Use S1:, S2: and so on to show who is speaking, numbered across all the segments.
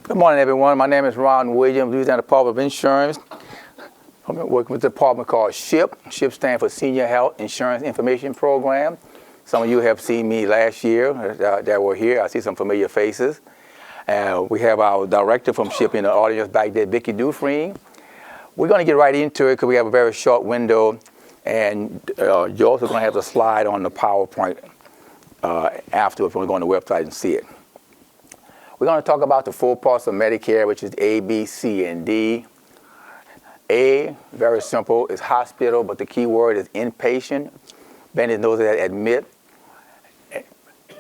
S1: Good morning, everyone. My name is Ron Williams, Louisiana Department of Insurance. I'm working with the department called SHIP. SHIP stands for Senior Health Insurance Information Program. Some of you have seen me last year that were here. I see some familiar faces. We have our director from SHIP in the audience back there, Vicki Dufresne. We're going to get right into it because we have a very short window, and you're also going to have the slide on the PowerPoint afterwards when we go on the website and see it. We're going to talk about the 4 parts of Medicare, which is A, B, C, and D. A, very simple, is hospital, but the key word is inpatient. Bennett knows that admit.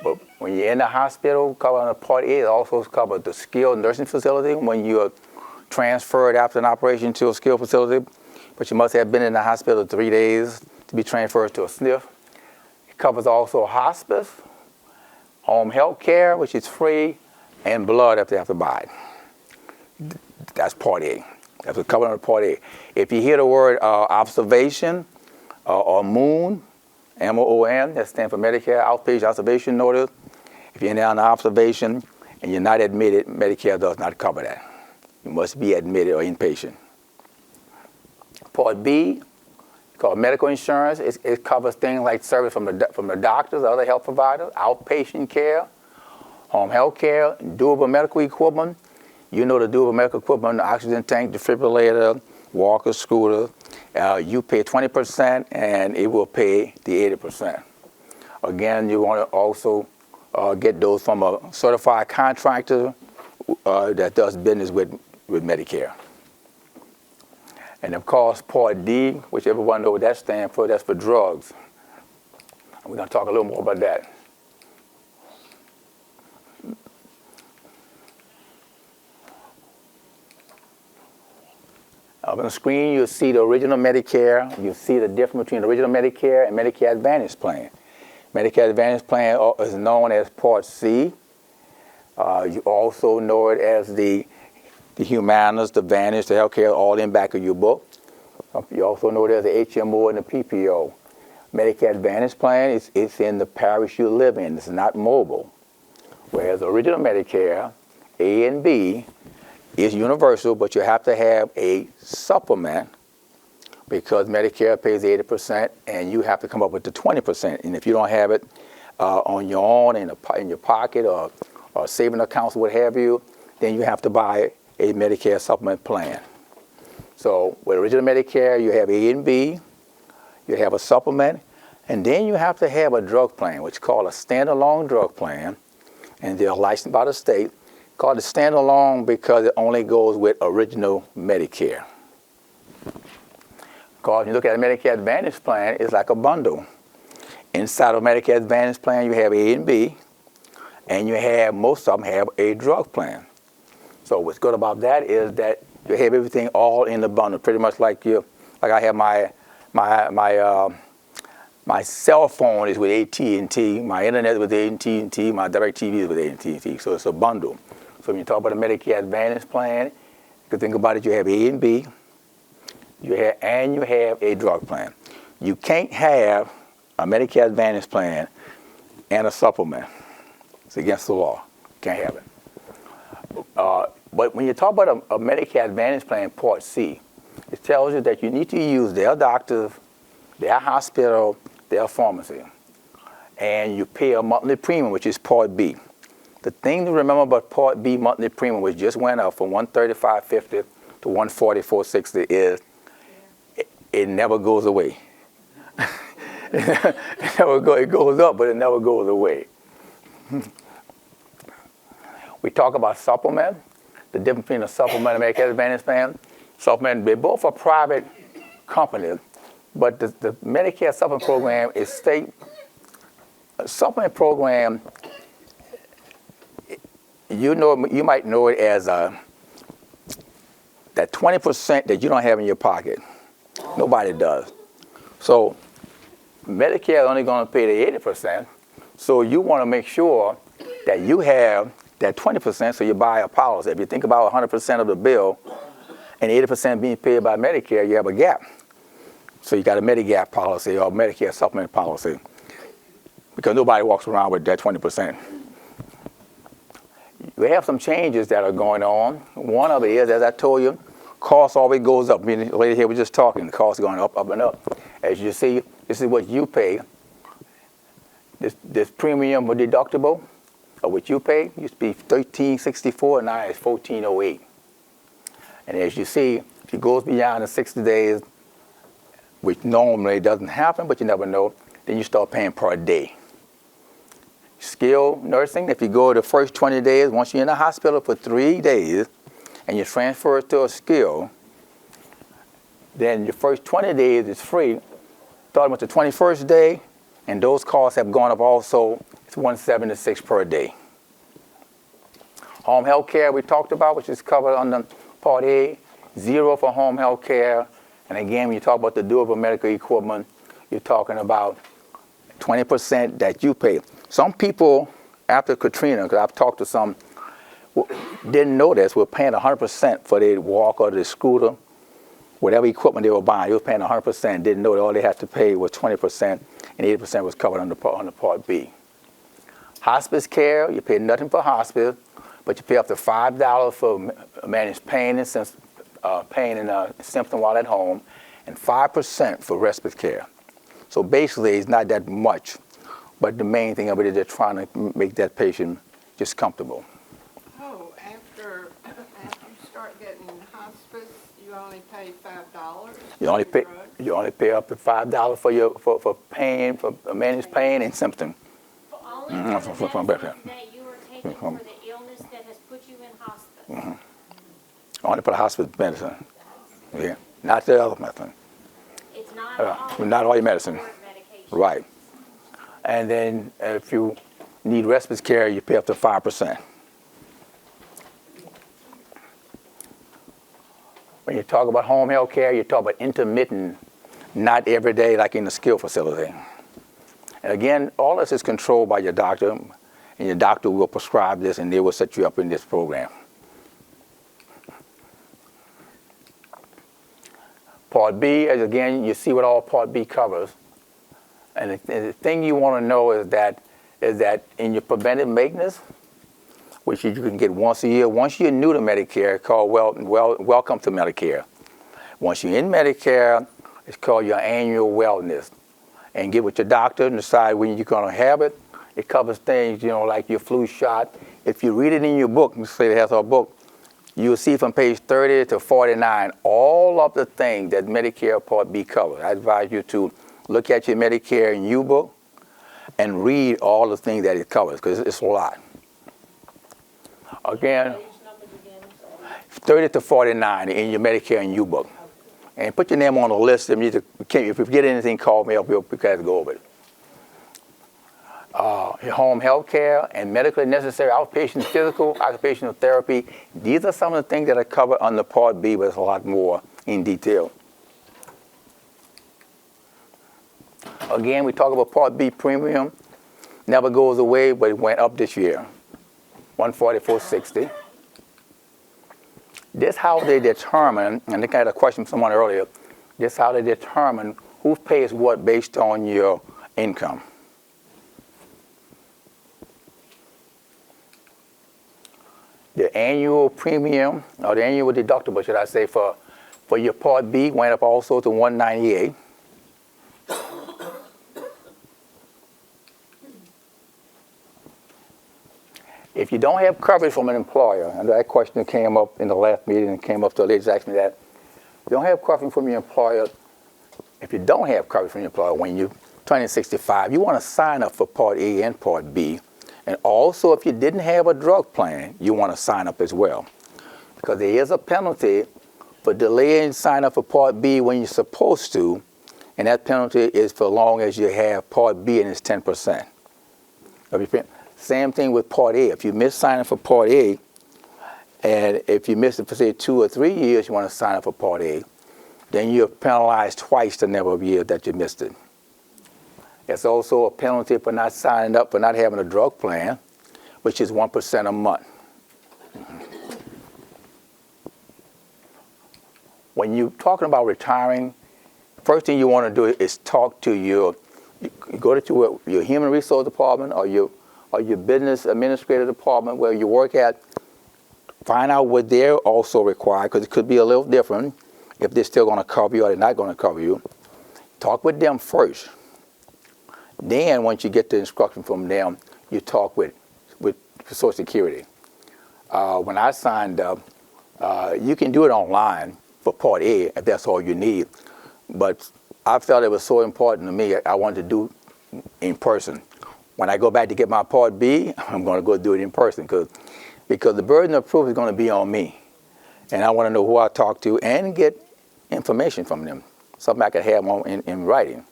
S1: But when you're in the hospital, covered under Part A, it also covers the skilled nursing facility when you're transferred after an operation to a skilled facility. But you must have been in the hospital 3 days to be transferred to a SNF. It covers also hospice, home health care, which is free, and blood if they have to buy it. That's Part A. That's what's covered under Part A. If you hear the word observation or MOON, M-O-O-N, that stands for Medicare Outpatient Observation Notice. If you're in there on observation and you're not admitted, Medicare does not cover that. You must be admitted or inpatient. Part B, called medical insurance, it covers things like service from the doctors, other health providers, outpatient care, home health care, durable medical equipment. You know the durable medical equipment, the oxygen tank, defibrillator, walker, scooter. You pay 20% and it will pay the 80%. Again, you want to also get those from a certified contractor that does business with Medicare. And of course, Part D, which everyone knows what that stands for, that's for drugs. We're going to talk a little more about that. Up on the screen, you'll see the original Medicare. You'll see the difference between the original Medicare and Medicare Advantage Plan. Medicare Advantage Plan is known as Part C. You also know it as the Humanas, the Advantage, the healthcare, all in back of your book. You also know there's the HMO and the PPO. Medicare Advantage Plan, it's in the parish you live in. It's not mobile. Whereas the original Medicare, A and B, is universal, but you have to have a supplement because Medicare pays 80% and you have to come up with the 20%. And if you don't have it on your own in your pocket or saving accounts or what have you, then you have to buy a Medicare supplement plan. So with original Medicare, you have A and B, you have a supplement, and then you have to have a drug plan, which is called a standalone drug plan, and they're licensed by the state. Called a standalone because it only goes with original Medicare. Because when you look at a Medicare Advantage Plan, it's like a bundle. Inside of Medicare Advantage Plan, you have A and B, and you have, most of them have a drug plan. So what's good about that is that you have everything all in the bundle, pretty much like I have my cell phone is with AT&T, my internet is with AT&T, my DirecTV is with AT&T, so it's a bundle. So when you talk about a Medicare Advantage Plan, you can think about it, you have A and B, you have a drug plan. You can't have a Medicare Advantage Plan and a supplement. It's against the law. Can't have it. But when you talk about a Medicare Advantage Plan, Part C, it tells you that you need to use their doctors, their hospital, their pharmacy. And you pay a monthly premium, which is Part B. The thing to remember about Part B monthly premium, which just went up from $135.50 to $144.60, is it never goes away. It goes up, but it never goes away. We talk about supplement, the difference between a supplement and Medicare Advantage Plan. Supplement, they both are private companies, but the Medicare Supplement Program is state. A supplement program, you might know it as that 20% that you don't have in your pocket. Nobody does. So Medicare is only going to pay the 80%. So you want to make sure that you have that 20%, so you buy a policy. If you think about 100% of the bill and 80% being paid by Medicare, you have a gap. So you got a Medigap policy or Medicare supplement policy because nobody walks around with that 20%. we have some changes that are going on. One of it is, as I told you, cost always goes up. I mean, the lady here was just talking, the cost is going up, up, and up. As you see, this is what you pay. This premium or deductible, or what you pay, used to be $13.64, now it's $14.08. And as you see, if it goes beyond the 60 days, which normally doesn't happen, but you never know, then you start paying per day. Skilled nursing, if you go the first 20 days, once you're in the hospital for 3 days, and you transfer it to a skill, then your first 20 days is free. Starting with the 21st day, and those costs have gone up also. It's $176 per day. Home health care we talked about, which is covered under Part A, $0 for home health care. And again, when you talk about the durable medical equipment, you're talking about 20% that you pay. Some people, after Katrina, because I've talked to some, didn't know this, were paying 100% for their walker or their scooter, whatever equipment they were buying, they were paying 100%, didn't know that all they had to pay was 20%, and 80% was covered under Part B. Hospice care, you pay nothing for hospice, but you pay up to $5 for managed pain and symptom while at home, and 5% for respite care. So basically, it's not that much, but the main thing of it is they're trying to make that patient just comfortable.
S2: Oh, after you start getting hospice, you only pay $5.
S1: You only pay up to $5 for pain, for managed pain and symptom.
S3: Only for the medicine that you are taking for the illness that has put you in hospice.
S1: Only for the hospice medicine. Yeah, not the other medicine.
S3: It's not
S1: not all your medicine.
S3: medication.
S1: Right. And then if you need respite care, you pay up to 5%. When you talk about home health care, you talk about intermittent, not every day like in the skilled facility. And again, all this is controlled by your doctor, and your doctor will prescribe this and they will set you up in this program. Part B, as again, you see what all Part B covers. And the thing you want to know is that in your preventive maintenance, which you can get once a year, once you're new to Medicare, called Welcome to Medicare. Once you're in Medicare, it's called your Annual Wellness. And get with your doctor and decide when you're going to have it. It covers things, like your flu shot. If you read it in your book, let's say it has our book, you'll see from page 30 to 49 all of the things that Medicare Part B covers. I advise you to look at your Medicare U book and read all the things that it covers, because it's a lot. Again, 30 to 49 in your Medicare and U book. And put your name on the list. If you get anything, call me up. We'll be glad to go over it. Your home health care and medically necessary outpatient physical, occupational therapy. These are some of the things that are covered under Part B, but there's a lot more in detail. Again, we talk about Part B premium. Never goes away, but it went up this year. $144.60. This how they determine, and I think I had a question from someone earlier, this how they determine who pays what based on your income. The annual premium, or the annual deductible, should I say, for your Part B went up also to $198. If you don't have coverage from an employer, and that question came up in the last meeting and came up to a lady asked me that, if you don't have coverage from your employer, if you don't have coverage from your employer when you're turning 65, you want to sign up for Part A and Part B. And also, if you didn't have a drug plan, you want to sign up as well. Because there is a penalty for delaying sign up for Part B when you're supposed to, and that penalty is for long as you have Part B and it's 10%. Same thing with Part A. If you miss signing for Part A, and if you miss it for, say, 2 or 3 years, you want to sign up for Part A, then you're penalized twice the number of years that you missed it. There's also a penalty for not signing up, for not having a drug plan, which is 1% a month. When you're talking about retiring, first thing you want to do is talk to you go to your human resource department or your business administrative department where you work at, find out what they're also required, because it could be a little different if they're still going to cover you or they're not going to cover you. Talk with them first. Then, once you get the instruction from them, you talk with Social Security. When I signed up, you can do it online for Part A if that's all you need. But I felt it was so important to me, I wanted to do in person. When I go back to get my Part B, I'm going to go do it in person because the burden of proof is going to be on me. And I want to know who I talk to and get information from them, something I could have in writing.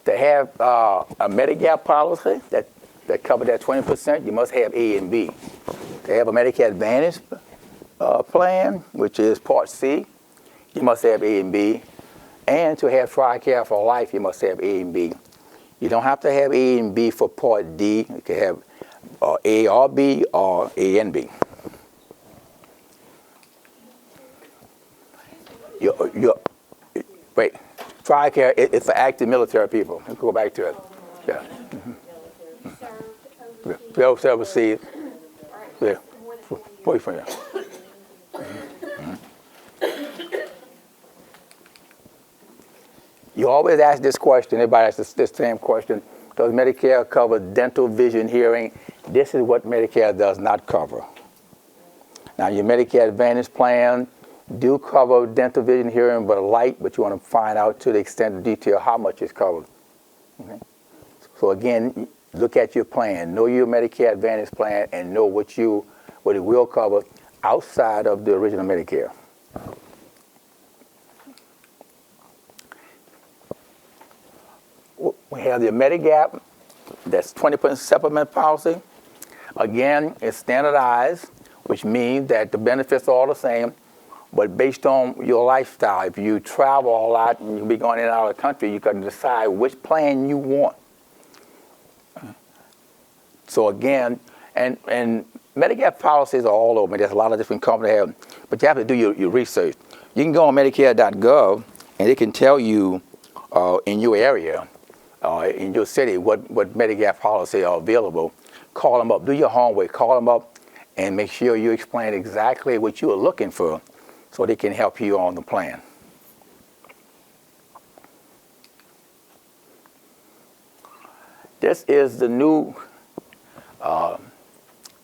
S1: To have a Medicare policy that covers that 20%, you must have A and B. To have a Medicare Advantage plan, which is Part C, you must have A and B. And to have TRICARE for life, you must have A and B. You don't have to have A and B for Part D. You can have A or B or A and B. Wait, TRICARE, it's for active military people. Let's go back to it. Yeah. Served overseas. Yeah. Boyfriend. You always ask this question. Everybody asks this same question. Does Medicare cover dental, vision, hearing? This is what Medicare does not cover. Now, your Medicare Advantage plan do cover dental, vision, hearing, but you want to find out to the extent of detail how much is covered. Okay? So again, look at your plan. Know your Medicare Advantage plan and know what it will cover outside of the original Medicare. We have the Medigap, that's 20% supplement policy. Again, it's standardized, which means that the benefits are all the same, but based on your lifestyle. If you travel a lot and you'll be going in and out of the country, you can decide which plan you want. So again, and Medicare policies are all over. There's a lot of different companies, but you have to do your research. You can go on Medicare.gov, and it can tell you in your area, in your city, what Medicare policies are available. Call them up. Do your homework. Call them up and make sure you explain exactly what you are looking for so they can help you on the plan. This is the new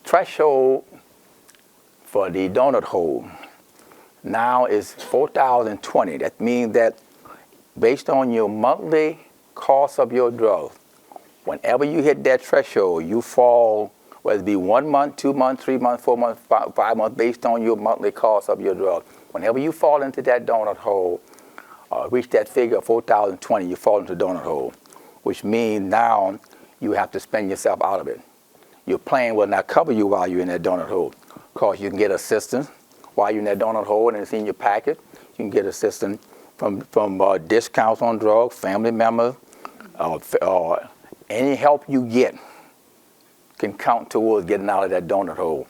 S1: threshold for the donut hole. Now is $4,020. That means that based on your monthly cost of your drug, whenever you hit that threshold, you fall, whether it be 1 month, 2 months, 3 months, 4 months, 5 months, based on your monthly cost of your drug. Whenever you fall into that donut hole, reach that figure of $4,020, you fall into the donut hole, which means now you have to spend yourself out of it. Your plan will not cover you while you're in that donut hole. Of course, you can get assistance while you're in that donut hole and it's in your packet. You can get assistance from discounts on drugs, family members, any help you get can count towards getting out of that donut hole.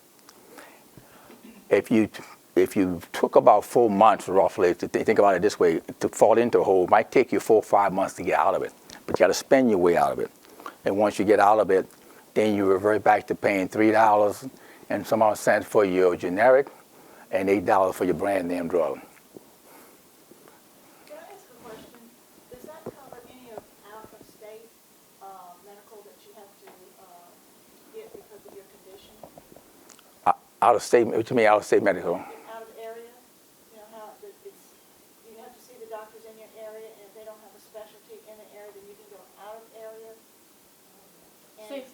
S1: If you took about 4 months roughly, to think about it this way, to fall into a hole, it might take you 4 or 5 months to get out of it. But you got to spend your way out of it. And once you get out of it, then you revert back to paying $3 and some odd cents for your generic and $8 for your brand name drug.
S4: Can I ask a question? Does that cover any of out-of-state medical that you have to get because of your condition?
S1: Out of state, what do you mean out of state medical?
S4: Out of area? You know how you have to see the doctors in your area, and if they don't have a specialty in the area, then you can go out of area.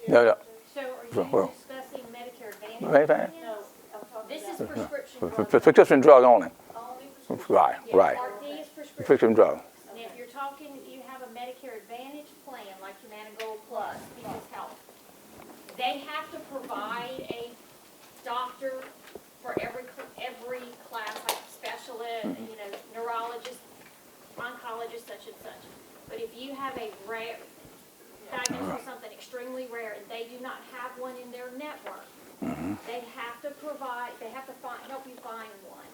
S1: No.
S3: So are you discussing Medicare Advantage?
S1: Right.
S3: plans?
S4: No, I'm talking
S3: This is
S4: about
S3: prescription
S1: For
S3: drug.
S1: prescription drug only.
S4: only prescription.
S1: Right,
S3: Yeah,
S1: right.
S3: Part D is prescription.
S1: Prescription drug.
S3: And if you're talking, if you have a Medicare Advantage plan, like Humana Gold Plus, People's Health, they have to provide a doctor for every class, like specialist, neurologist, oncologist, such and such. But if you have a rare, diagnosed with something extremely rare, and they do not have one in their network, they have to help you find one.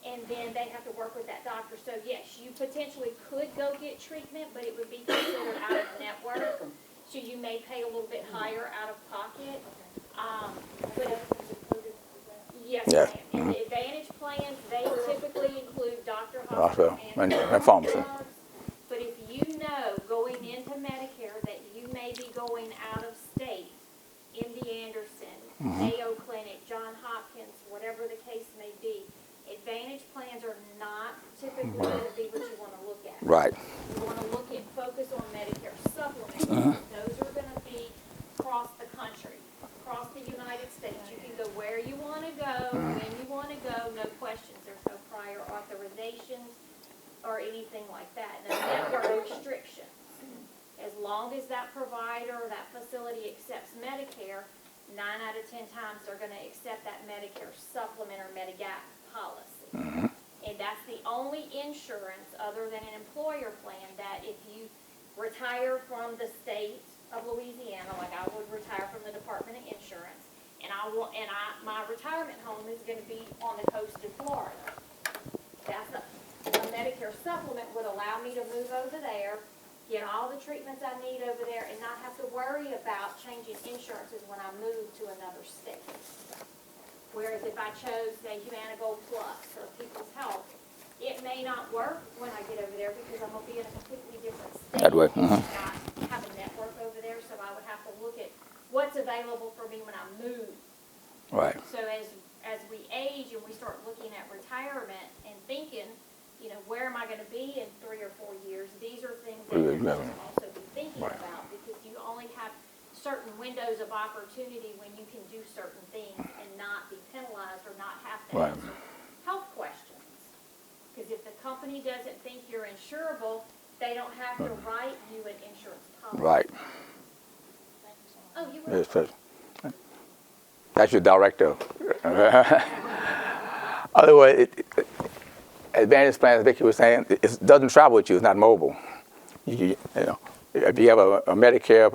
S3: And then they have to work with that doctor. So yes, you potentially could go get treatment, but it would be considered out of network. So you may pay a little bit higher out of pocket. But
S4: It's included, is that?
S3: yes,
S1: Yes.
S3: ma'am. And the Advantage plans, they typically include doctor,
S1: Hospital,
S3: hospital,
S1: and pharmacy.
S3: drugs. But if you know going into Medicare that you may be going out of state, MD Anderson, Mayo Clinic, John Hopkins, whatever the case may be, Advantage plans are not typically going to be what you want to look at.
S1: Right.
S3: You want to look at, focus on Medicare Supplement. Those are going to be across the country, across the United States. You can go where you want to go, when you want to go, no questions. There's no prior authorizations or anything like that. No network restrictions. As long as that provider or that facility accepts Medicare, 9 out of 10 times they're going to accept that Medicare Supplement or Medigap policy. And that's the only insurance other than an employer plan that if you retire from the state of Louisiana, like I would retire from the Department of Insurance, and my retirement home is going to be on the coast of Florida. That's a Medicare Supplement would allow me to move over there, get all the treatments I need over there, and not have to worry about changing insurances when I move to another state. Whereas if I chose, say, Humana Gold Plus or People's Health, it may not work when I get over there because I'm going to be in a completely different state.
S1: That way,
S3: and not have a network over there, so I would have to look at what's available for me when I move.
S1: Right.
S3: So as we age and we start looking at retirement and thinking, you know, where am I going to be in 3 or 4 years? These are things that you have to also be thinking
S1: Right.
S3: about because you only have certain windows of opportunity when you can do certain things and not be penalized or not have to
S1: Right.
S3: answer health questions. Because if the company doesn't think you're insurable, they don't have to write you an insurance policy.
S1: Right.
S4: Thank you so much.
S3: Oh, you were.
S1: Yes, that's your director. Otherwise, Advantage plans, Vicki was saying, it doesn't travel with you. It's not mobile. You know, if you have a Medicare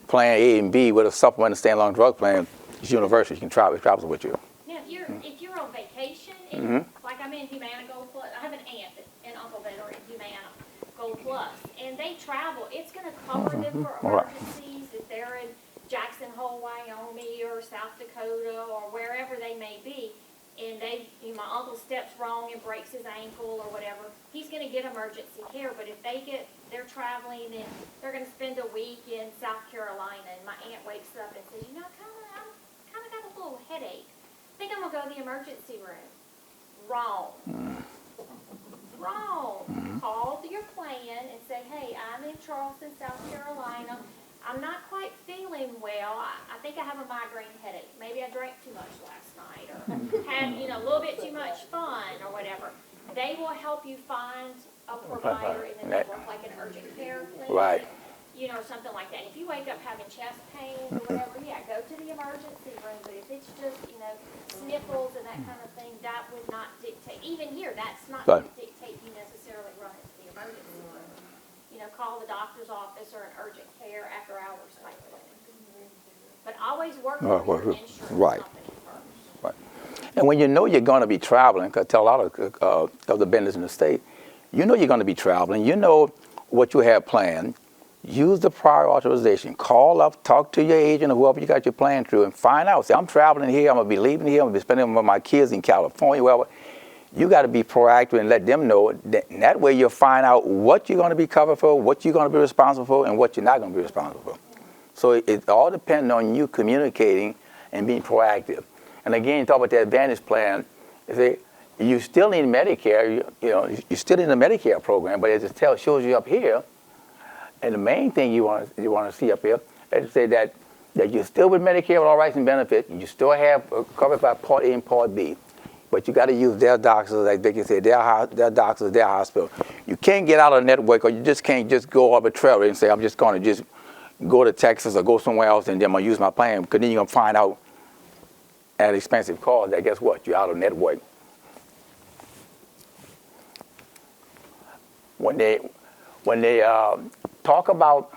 S1: plan A and B with a supplement and standalone drug plan, it's universal. You can travel. It travels with you.
S3: Now, if you're on vacation, and, like I'm in Humana Gold Plus, I have an aunt and uncle that are in Humana Gold Plus, and they travel. It's going to cover them for
S1: Right.
S3: emergencies if they're in Jackson Hole, Wyoming, or South Dakota, or wherever they may be, and my uncle steps wrong and breaks his ankle or whatever, he's going to get emergency care. But if they're traveling and they're going to spend a week in South Carolina, and my aunt wakes up and says, you know, I kind of got a little headache. I think I'm going to go to the emergency room. Wrong. Wrong. Call your plan and say, hey, I'm in Charleston, South Carolina. I'm not quite feeling well. I think I have a migraine headache. Maybe I drank too much last night or had, a little bit too much fun or whatever. They will help you find a provider in the network, like an urgent care clinic.
S1: Right.
S3: Or something like that. If you wake up having chest pains or whatever, go to the emergency room. But if it's just, sniffles and that kind of thing, that would not dictate. Even here, that's not going to dictate you necessarily run into the emergency room. Call the doctor's office or an urgent care after hours type clinic. But always work with your insurance company first.
S1: Right. And when you know you're going to be traveling, because I tell a lot of the vendors in the state, you know you're going to be traveling. You know what you have planned. Use the prior authorization. Call up, talk to your agent or whoever you got your plan through, and find out. Say, I'm traveling here. I'm going to be leaving here. I'm going to be spending with my kids in California, wherever. You got to be proactive and let them know. That way you'll find out what you're going to be covered for, what you're going to be responsible for, and what you're not going to be responsible for. So it all depends on you communicating and being proactive. And again, you talk about the Advantage plan. You still need Medicare. You still in the Medicare program, but as it shows you up here, and the main thing you want to see up here is to say that you're still with Medicare with all rights and benefits. You still have covered by Part A and Part B. But you got to use their doctors, like Vicki said, their doctors, their hospital. You can't get out of the network, or you just can't just go arbitrarily and say, I'm just going to just go to Texas or go somewhere else and then I'm going to use my plan. Because then you're going to find out at expensive cost that guess what? You're out of network. When they talk about...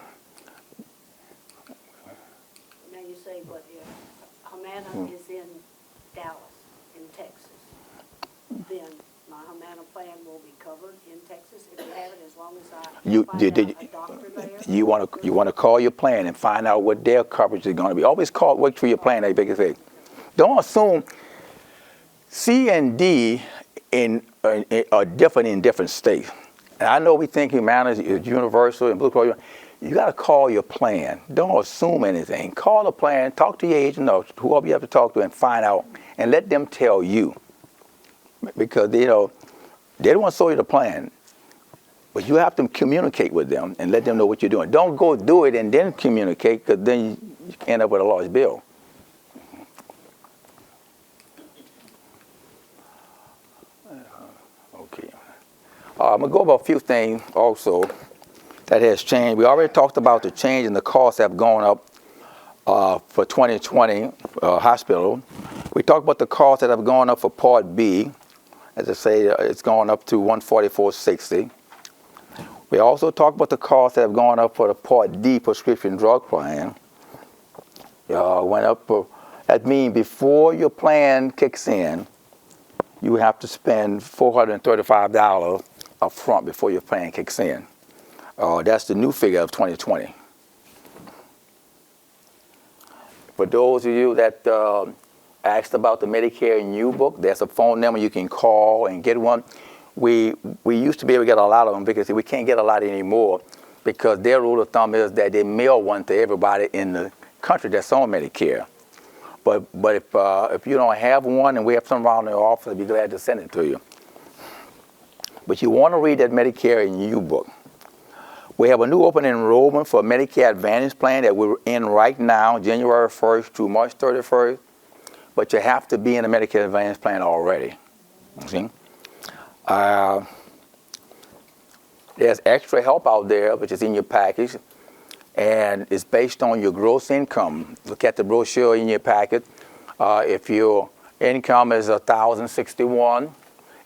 S5: Now you say what if Humana is in Dallas, in Texas, then my Humana plan will be covered in Texas if you have it, as long as I
S1: You
S5: find
S1: did.
S5: out a doctor there?
S1: You want to call your plan and find out what their coverage is going to be. Always wait for your plan. They big thing. Don't assume C and D are different in different states. And I know we think Humana is universal and Blue Cross. You got to call your plan. Don't assume anything. Call the plan. Talk to your agent or whoever you have to talk to and find out, and let them tell you. Because they don't want to sell you the plan. But you have to communicate with them and let them know what you're doing. Don't go do it and then communicate, because then you end up with a large bill. Okay. I'm going to go over a few things also that has changed. We already talked about the change in the costs that have gone up for 2020 hospital. We talked about the costs that have gone up for Part B. As I say, it's gone up to $144.60. We also talked about the costs that have gone up for the Part D prescription drug plan. Went up. That means before your plan kicks in, you have to spend $435 up front before your plan kicks in. That's the new figure of 2020. For those of you that asked about the Medicare New Book, there's a phone number you can call and get one. We used to be able to get a lot of them, because we can't get a lot anymore, because their rule of thumb is that they mail one to everybody in the country that's on Medicare. But if you don't have one and we have some around the office, I'd be glad to send it to you. But you want to read that Medicare New Book. We have a new open enrollment for Medicare Advantage plan that we're in right now, January 1st through March 31st. But you have to be in a Medicare Advantage plan already. See? There's extra help out there, which is in your package, and it's based on your gross income. Look at the brochure in your packet. If your income is $1,061,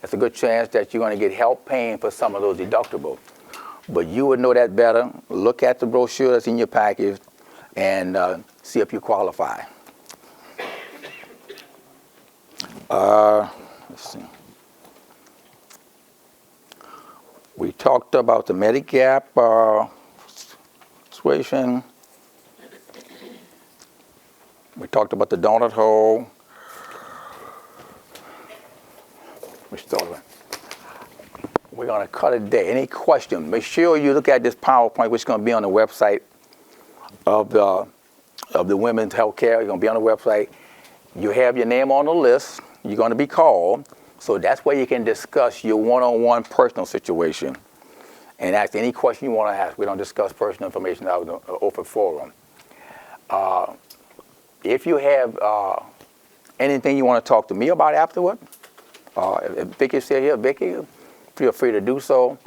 S1: it's a good chance that you're going to get help paying for some of those deductibles. But you would know that better. Look at the brochure that's in your package and see if you qualify. Let's see. We talked about the Medigap situation. We talked about the donut hole. We're going to cut it today. Any questions? Make sure you look at this PowerPoint, which is going to be on the website of the Women's Healthcare. It's going to be on the website. You have your name on the list. You're going to be called. So that's where you can discuss your one-on-one personal situation and ask any question you want to ask. We don't discuss personal information out in the open forum. If you have anything you want to talk to me about afterward, if Vicky's still here, Vicky, feel free to do so.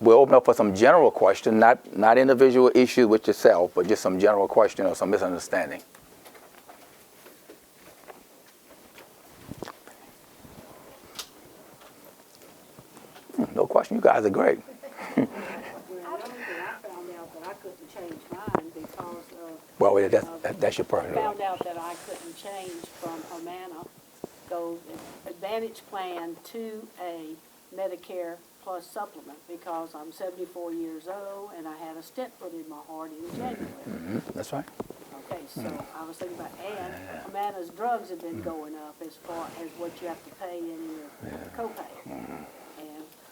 S1: We'll open up for some general questions, not individual issues with yourself, but just some general question or some misunderstanding. No question. You guys are great.
S5: The only thing I found out that I couldn't change mine because of...
S1: Well, that's your personal.
S5: I found out that I couldn't change from Humana, go Advantage plan to a Medicare Plus supplement because I'm 74 years old and I had a stent put in my heart in January.
S1: That's right.
S5: Okay, so I was thinking about, and Humana's drugs have been going up as far as what you have to pay in your copay. And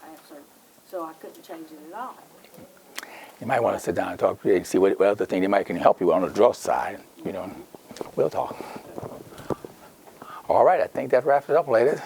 S5: I have so I couldn't change it at all.
S1: You might want to sit down and talk to you and see what other thing they might can help you on the drug side. You know, we'll talk. All right, I think that wraps it up, ladies.